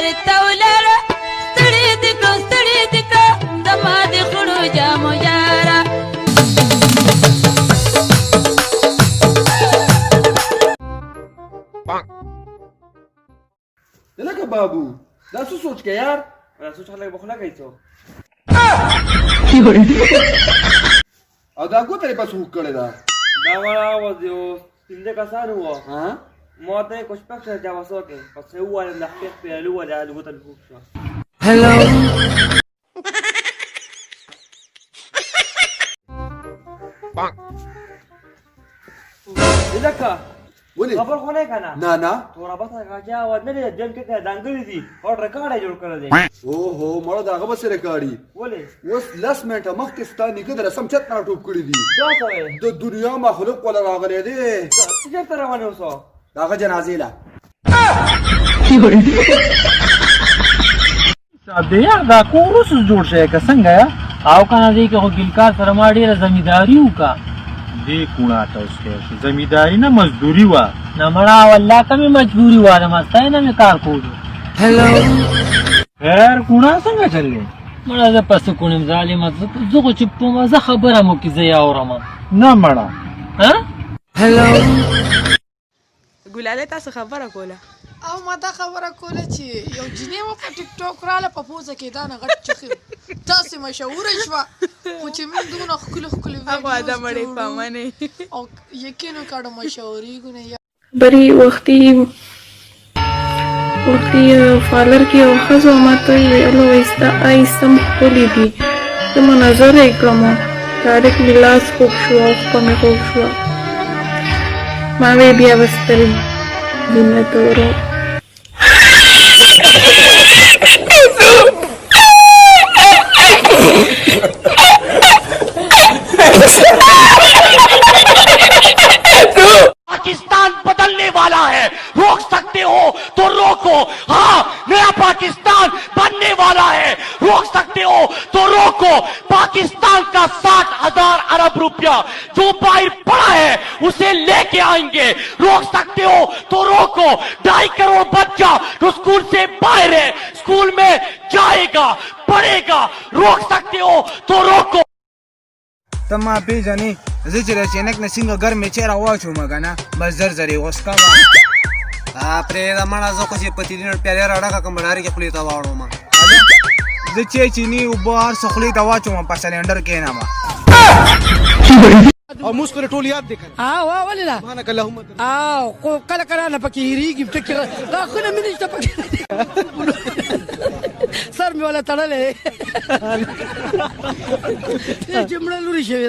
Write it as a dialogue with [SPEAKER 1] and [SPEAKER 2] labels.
[SPEAKER 1] ورتولره ستړي دکړه زما د خړو جامو یاره
[SPEAKER 2] لکه بابو دا څه سوچ کې یار دا سوچ هلکه بخلا کوي څو او دا ګوتې په څوک کړی دا
[SPEAKER 3] والا و دیو پنځه کسان وو ما ته کوم پښه جواب وکړ پس هو ول د حقیقت په لو ولا د ګوتل فوق شو
[SPEAKER 1] هلو
[SPEAKER 3] لکه
[SPEAKER 2] ولې
[SPEAKER 3] خبر خو نه کنه
[SPEAKER 2] نه
[SPEAKER 3] تورا بس راځه و نه دې جن کې دانګړي دي او ریکارډ جوړ کړل دي
[SPEAKER 2] اوهو مړه دا هغه بسره کاړي
[SPEAKER 3] ولې
[SPEAKER 2] اوس لس منټه مخکې ستا نیکه د رسم چت نه ټوپ کړي دي
[SPEAKER 3] دا څه وي
[SPEAKER 2] د دنیا مخلوق ولا راغلی دی
[SPEAKER 3] څه تر روانه وسو
[SPEAKER 2] داغه جنازې لا
[SPEAKER 4] بیا دا کورس جوړ شي که څنګه او کنه دې کې ګلکار سره ما ډیره زمیداری وکا دې کونه تاسو کې زمیداری نه مزدوری وا نه مړه والله کمه مجبوری وا نه مستای نه کار کوو
[SPEAKER 1] هلو
[SPEAKER 4] خیر کونه څنګه چلې
[SPEAKER 1] مړه زه پس کوم ظالم زه چې په مزه خبره مو کې زه اورم
[SPEAKER 4] نه مړه
[SPEAKER 1] ها هلو
[SPEAKER 5] ګلاله تاسو خبره کوله
[SPEAKER 6] او ما دا خبره کوله چې یو جنې و په ټیک ټاک رااله په پوزه کې دا نه غټ چخي تاسو مشهوره شوه خو چې موږ دونه ښکلي
[SPEAKER 5] هغه دا مړې پامنې
[SPEAKER 6] او یقینو کړه مشهوري ګونه
[SPEAKER 7] بری وختي فالر کې او خزو ماته یلو ایستم خولي دي زما نظر یې کړم تاریخ ملاس خوب شو او په مې خوب شو ما وی بیا وستل دنیا تورو
[SPEAKER 8] पाकिस्तान बदलने वाला है रोक सकते हो तो रोको हाँ नया पाकिस्तान बनने वाला है रोक सकते हो तो रोको पाकिस्तान का 60,000 अरब रुपया जो बाहर पड़ा है उसे लेके आएंगे रोक सकते हो तो रोको 2.5 करोड़ बच्चा जो स्कूल से बाहर है स्कूल में जाएगा पढ़ेगा रोक सकते हो तो रोको
[SPEAKER 9] तमा पेजनी زه چې رچینک نه څنګه ګرمې چیرې واچوم کنه بس زر زر یې اوس کما
[SPEAKER 10] پرې دا مړه زه خو چې په تیرینه پیالې راډه کوم بناري کې خپلې ته واړم
[SPEAKER 9] زه چې چینی او بهر سخلې ته واچوم په سلندر کې نه ما
[SPEAKER 11] او موږ پر ټول یاد دي کنه
[SPEAKER 6] ولې لا
[SPEAKER 11] سبحانك اللهم
[SPEAKER 6] خو کله نه پکې هریږي ټکر دا خو نه مینه ته پکې سر مې ولا تړلې جمله لوري شوی